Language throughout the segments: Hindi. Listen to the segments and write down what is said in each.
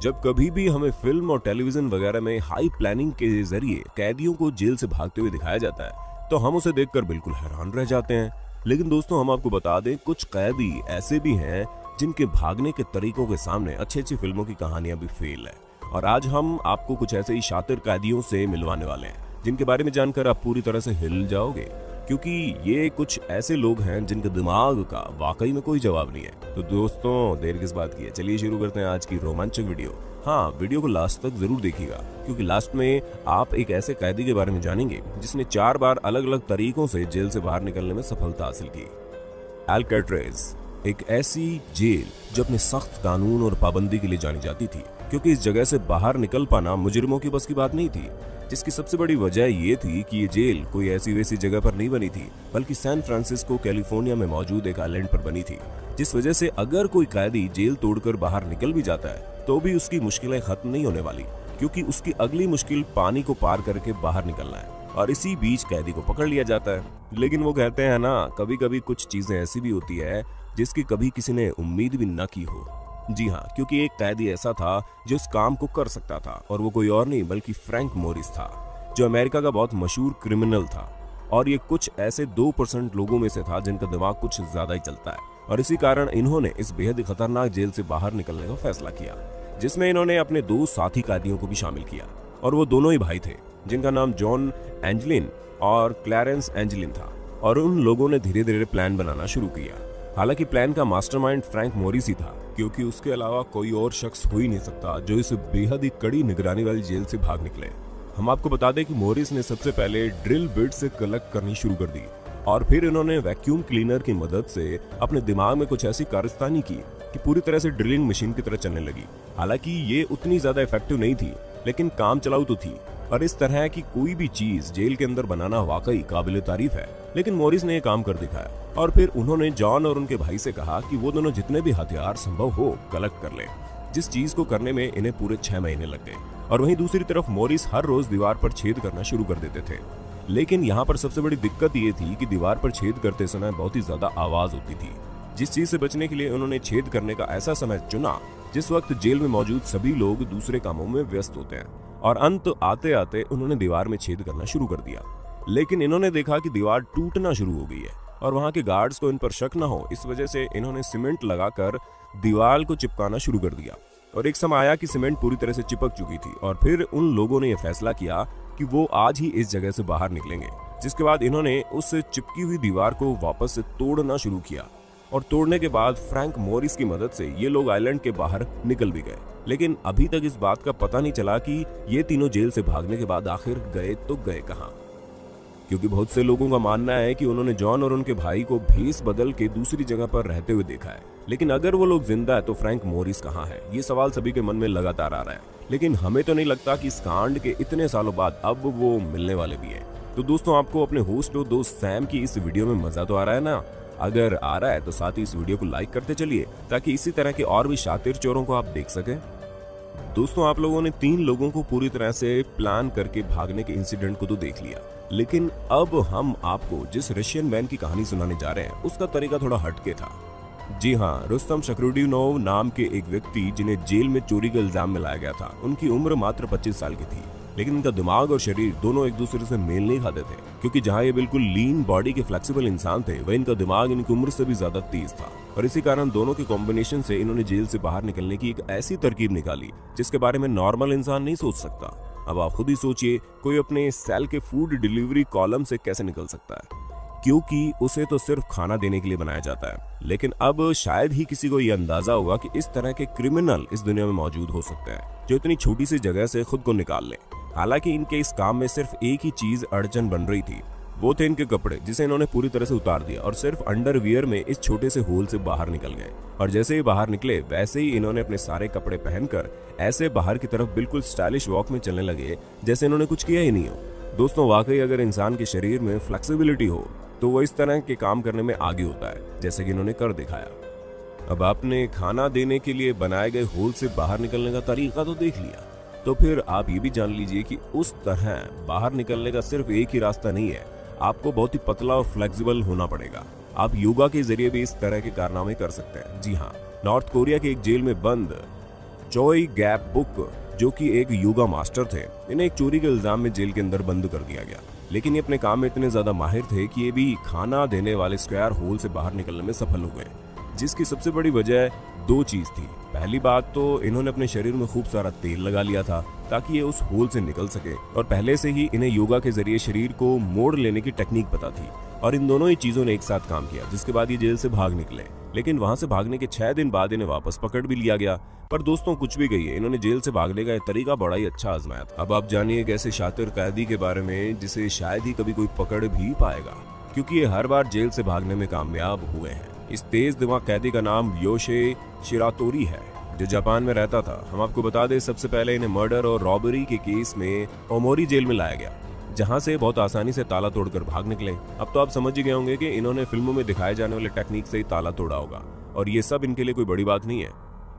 जब कभी भी हमें फिल्म और टेलीविजन वगैरह में हाई प्लानिंग के जरिए कैदियों को जेल से भागते हुए दिखाया जाता है तो हम उसे देखकर बिल्कुल हैरान रह जाते हैं। लेकिन दोस्तों, हम आपको बता दें, कुछ कैदी ऐसे भी हैं जिनके भागने के तरीकों के सामने अच्छी अच्छी फिल्मों की कहानियां भी फेल है। और आज हम आपको कुछ ऐसे ही शातिर कैदियों से मिलवाने वाले हैं जिनके बारे में जानकर आप पूरी तरह से हिल जाओगे, क्योंकि ये कुछ ऐसे लोग हैं जिनके दिमाग का वाकई में कोई जवाब नहीं है। तो दोस्तों, देर किस बात की है, चलिए शुरू करते हैं आज की रोमांचक वीडियो। हाँ, वीडियो को लास्ट तक जरूर देखिएगा, क्योंकि लास्ट में आप एक ऐसे कैदी के बारे में जानेंगे जिसने 4 बार अलग अलग तरीकों से जेल से बाहर निकलने में सफलता हासिल की। अल्काट्रेज़ एक ऐसी जेल जो अपने सख्त कानून और पाबंदी के लिए जानी जाती थी, क्योंकि इस जगह से बाहर निकल पाना मुजरिमों की बस की बात नहीं थी। जिसकी सबसे बड़ी वजह ये थी कि ये जेल कोई ऐसी वैसी जगह पर नहीं बनी थी, बल्कि सैन फ्रांसिस्को कैलिफोर्निया में मौजूद एक आइलैंड पर बनी थी। जिस वजह से अगर कोई कैदी जेल तोड़कर बाहर निकल भी जाता है तो भी उसकी मुश्किलें खत्म नहीं होने वाली, क्योंकि उसकी अगली मुश्किल पानी को पार करके बाहर निकलना है। और इसी बीच कैदी को पकड़ लिया जाता है। लेकिन वो कहते हैं ना, कभी कभी कुछ चीजें ऐसी भी होती है जिसकी कभी किसी ने उम्मीद भी न की हो। जी हाँ, क्योंकि एक कैदी ऐसा था जो इस काम को कर सकता था, और वो कोई और नहीं बल्कि फ्रैंक मोरिस था, जो अमेरिका का बहुत मशहूर क्रिमिनल था। और ये कुछ ऐसे 2% लोगों में से था जिनका दिमाग कुछ ज्यादा ही चलता है, और इसी कारण इन्होंने इस बेहद ही खतरनाक जेल से बाहर निकलने का फैसला किया, जिसमें इन्होंने अपने 2 साथी कैदियों को भी शामिल किया। और वो दोनों ही भाई थे, जिनका नाम जॉन एंजेलिन और क्लैरेंस एंजेलिन था। और उन लोगों ने धीरे धीरे प्लान बनाना शुरू किया। हालांकि प्लान का मास्टरमाइंड फ्रैंक मोरिस ही था, क्योंकि उसके अलावा कोई और शख्स हो ही नहीं सकता जो इस बेहद ही कड़ी निगरानी वाली जेल से भाग निकले। हम आपको बता दें कि मोरिस ने सबसे पहले ड्रिल बिट से कलेक्ट करनी शुरू कर दी, और फिर इन्होंने वैक्यूम क्लीनर की मदद से अपने दिमाग में कुछ ऐसी कारस्तानी की कि पूरी तरह से ड्रिलिंग मशीन की तरह चलने लगी। हालांकि ये उतनी ज्यादा इफेक्टिव नहीं थी, लेकिन काम चलाऊ तो थी। और इस तरह की कोई भी चीज जेल के अंदर बनाना वाकई काबिल तारीफ है। लेकिन मोरिस ने ये काम कर दिखाया, और फिर उन्होंने जॉन और उनके भाई से कहा कि वो दोनों जितने भी हथियार संभव हो कलेक्ट कर ले, जिस चीज को करने में इन्हें पूरे 6 महीने लग गए। और वहीं दूसरी तरफ मोरिस हर रोज दीवार पर छेद करना शुरू कर देते थे। लेकिन यहाँ पर सबसे बड़ी दिक्कत ये थी कि दीवार पर छेद करते समय बहुत ही ज्यादा आवाज होती थी, जिस चीज से बचने के लिए उन्होंने छेद करने का ऐसा समय चुना जिस वक्त जेल में मौजूद सभी लोग दूसरे कामों में व्यस्त होते हैं। और अंत आते आते उन्होंने दीवार में छेद करना शुरू कर दिया। लेकिन इन्होंने देखा कि दीवार टूटना शुरू हो गई है, और वहां के गार्ड्स को इन पर शक न हो, इस वजह से इन्होंने सीमेंट लगाकर दीवार को चिपकाना शुरू कर दिया। और एक समय आया कि सीमेंट पूरी तरह से चिपक चुकी थी, और फिर उन लोगों ने यह फैसला किया कि वो आज ही इस जगह से बाहर निकलेंगे। जिसके बाद इन्होंने उस चिपकी हुई दीवार को वापस से तोड़ना शुरू किया, और तोड़ने के बाद फ्रैंक मोरिस की मदद से ये लोग आइलैंड के बाहर निकल भी गए। लेकिन अभी तक इस बात का पता नहीं चला कि ये तीनों जेल से भागने के बाद आखिर गए तो गए कहां, क्योंकि बहुत से लोगों का मानना है कि उन्होंने जॉन और उनके भाई को भेस बदल के दूसरी जगह पर रहते हुए देखा है। लेकिन अगर वो लोग जिंदा है तो फ्रैंक मोरिस कहां है, ये सवाल सभी के मन में लगातार आ रहा है। लेकिन हमें तो नहीं लगता कि इस कांड के इतने सालों बाद अब वो मिलने वाले भी है। तो दोस्तों, आपको अपने होस्ट और दोस्त सैम की इस वीडियो में मजा तो आ रहा है ना? अगर आ रहा है तो साथ ही इस वीडियो को लाइक करते चलिए, ताकि इसी तरह के और भी शातिर चोरों को आप देख सकें। दोस्तों, आप लोगों ने 3 लोगों को पूरी तरह से प्लान करके भागने के इंसिडेंट को तो देख लिया, लेकिन अब हम आपको जिस रशियन मैन की कहानी सुनाने जा रहे हैं उसका तरीका थोड़ा हटके था। जी हाँ, रुस्तम शकरुडिनोव नाम के एक व्यक्ति जिन्हें जेल में चोरी का इल्जाम में लाया गया था, उनकी उम्र मात्र 25 साल की थी। लेकिन इनका दिमाग और शरीर दोनों एक दूसरे से मेल नहीं खाते थे, क्योंकि जहां ये बिल्कुल लीन बॉडी के फ्लेक्सिबल इंसान थे, वह इनका दिमाग इनकी उम्र से भी ज्यादा तेज था। और इसी कारण दोनों के कॉम्बिनेशन से इन्होंने जेल से बाहर निकलने की एक ऐसी तरकीब निकाली जिसके बारे में नॉर्मल इंसान नहीं सोच सकता। अब आप खुद ही सोचिए, कोई अपने सेल के फूड डिलीवरी कॉलम से कैसे निकल सकता है, क्योंकि उसे तो सिर्फ खाना देने के लिए बनाया जाता है। लेकिन अब शायद ही किसी को यह अंदाजा होगा कि इस तरह के क्रिमिनल इस दुनिया में मौजूद हो सकते हैं, जो इतनी छोटी सी जगह से खुद को निकाल लें। हालांकि इनके इस काम में सिर्फ एक ही चीज अड़चन बन रही थी, वो थे इनके कपड़े, जिसे इन्होंने पूरी तरह से उतार दिया और सिर्फ अंडरवियर में इस छोटे से होल से बाहर निकल गए। और जैसे ही बाहर निकले वैसे ही इन्होंने अपने सारे कपड़े पहनकर ऐसे बाहर की तरफ बिल्कुल स्टाइलिश वॉक में चलने लगे जैसे इन्होंने कुछ किया ही नहीं हो। दोस्तों, वाकई अगर इंसान के शरीर में फ्लेक्सिबिलिटी हो तो वो इस तरह के काम करने में आगे होता है, जैसे कि इन्होंने कर दिखाया। अब आपने खाना देने के लिए बनाए गए होल से बाहर निकलने का तरीका तो देख लिया, तो फिर आप ये भी जान लीजिए कि उस तरह बाहर निकलने का सिर्फ एक ही रास्ता नहीं है, आपको बहुत ही पतला और फ्लेक्सिबल होना पड़ेगा। आप योगा के जरिए भी इस तरह के कारनामे कर सकते हैं। जी हाँ, नॉर्थ कोरिया के एक जेल में बंद चोई गैप बुक, जो कि एक योगा मास्टर थे, इन्हें एक चोरी के इल्जाम में जेल के अंदर बंद कर दिया गया। लेकिन ये अपने काम में इतने ज्यादा माहिर थे कि ये भी खाना देने वाले स्क्वायर होल से बाहर निकलने में सफल हो गए, जिसकी सबसे बड़ी वजह दो चीज थी। पहली बात तो इन्होंने अपने शरीर में खूब सारा तेल लगा लिया था ताकि ये उस होल से निकल सके, और पहले से ही इन्हें योगा के जरिए शरीर को मोड़ लेने की टेक्निक पता थी। और इन दोनों ही चीजों ने एक साथ काम किया, जिसके बाद ये जेल से भाग निकले। लेकिन वहां से भागने के 6 दिन बाद इन्हें वापस पकड़ भी लिया गया। पर दोस्तों कुछ भी कहिए, इन्होंने जेल से भागने का तरीका बड़ा ही अच्छा आजमाया था। अब आप जानिए एक ऐसे शातिर कैदी के बारे में जिसे शायद ही कभी कोई पकड़ भी पाएगा, क्योंकि ये हर बार जेल से भागने में कामयाब हुए हैं। इस तेज दिमाग कैदी का नाम योशे शिरातोरी है, जो जापान में रहता था। हम आपको बता दें, सबसे पहले इन्हें मर्डर और रॉबरी के केस में ओमोरी जेल में लाया गया, जहां से बहुत आसानी से ताला तोड़कर भाग निकले। अब तो आप समझ ही गए होंगे कि इन्होंने फिल्मों में दिखाए जाने वाले टेक्निक से ही ताला तोड़ा होगा, और ये सब इनके लिए कोई बड़ी बात नहीं है।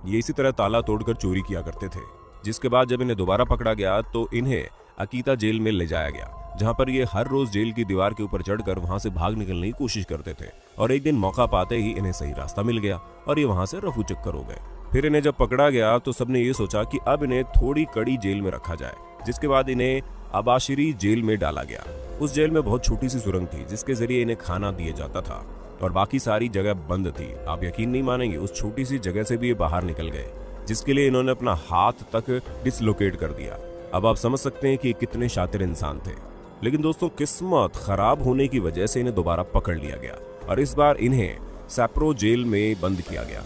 ये इसी तरह ताला तोड़कर चोरी किया करते थे। जिसके बाद जब इन्हें दोबारा पकड़ा गया तो इन्हें अकीता जेल में ले जाया गया, जहां पर ये हर रोज जेल की दीवार के ऊपर चढ़कर वहां से भाग निकलने की कोशिश करते थे। और एक दिन मौका पाते ही इन्हें सही रास्ता मिल गया और ये वहां से रफू चक्कर हो गए। फिर इन्हें जब पकड़ा गया तो सबने ये सोचा कि अब इन्हें थोड़ी कड़ी जेल में रखा जाए, जिसके बाद इन्हें अबाशिरी जेल में डाला गया। उस जेल में बहुत छोटी सी सुरंग थी, जिसके जरिए इन्हें खाना दिया जाता था, और बाकी सारी जगह बंद थी। आप यकीन नहीं मानेंगे, उस छोटी सी जगह से भी ये बाहर निकल गए, जिसके लिए इन्होंने अपना हाथ तक डिसलोकेट कर दिया। अब आप समझ सकते हैं कि कितने शातिर इंसान थे। लेकिन दोस्तों, किस्मत खराब होने की वजह से इन्हें दोबारा पकड़ लिया गया, और इस बार इन्हें सैप्रो जेल में बंद किया गया,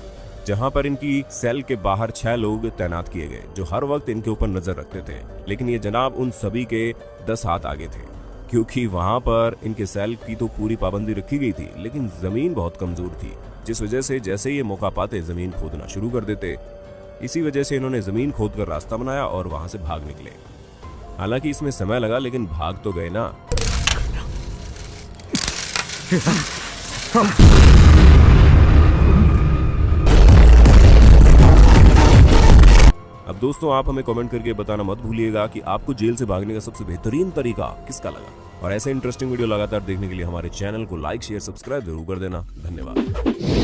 जहां पर इनकी सेल के बाहर 6 लोग तैनात किए गए, जो हर वक्त इनके ऊपर नजर रखते थे। लेकिन ये जनाब उन सभी के 10 हाथ आगे थे, क्योंकि वहां पर इनके सेल की तो पूरी पाबंदी रखी गई थी, लेकिन जमीन बहुत कमजोर थी, जिस वजह से जैसे ये मौका पाते जमीन खोदना शुरू कर देते। इसी वजह से इन्होंने जमीन खोदकर रास्ता बनाया और वहां से भाग निकले। हालांकि इसमें समय लगा, लेकिन भाग तो गए ना। अब दोस्तों, आप हमें कमेंट करके बताना मत भूलिएगा कि आपको जेल से भागने का सबसे बेहतरीन तरीका किसका लगा। और ऐसे इंटरेस्टिंग वीडियो लगातार देखने के लिए हमारे चैनल को लाइक, शेयर, सब्सक्राइब जरूर कर देना। धन्यवाद।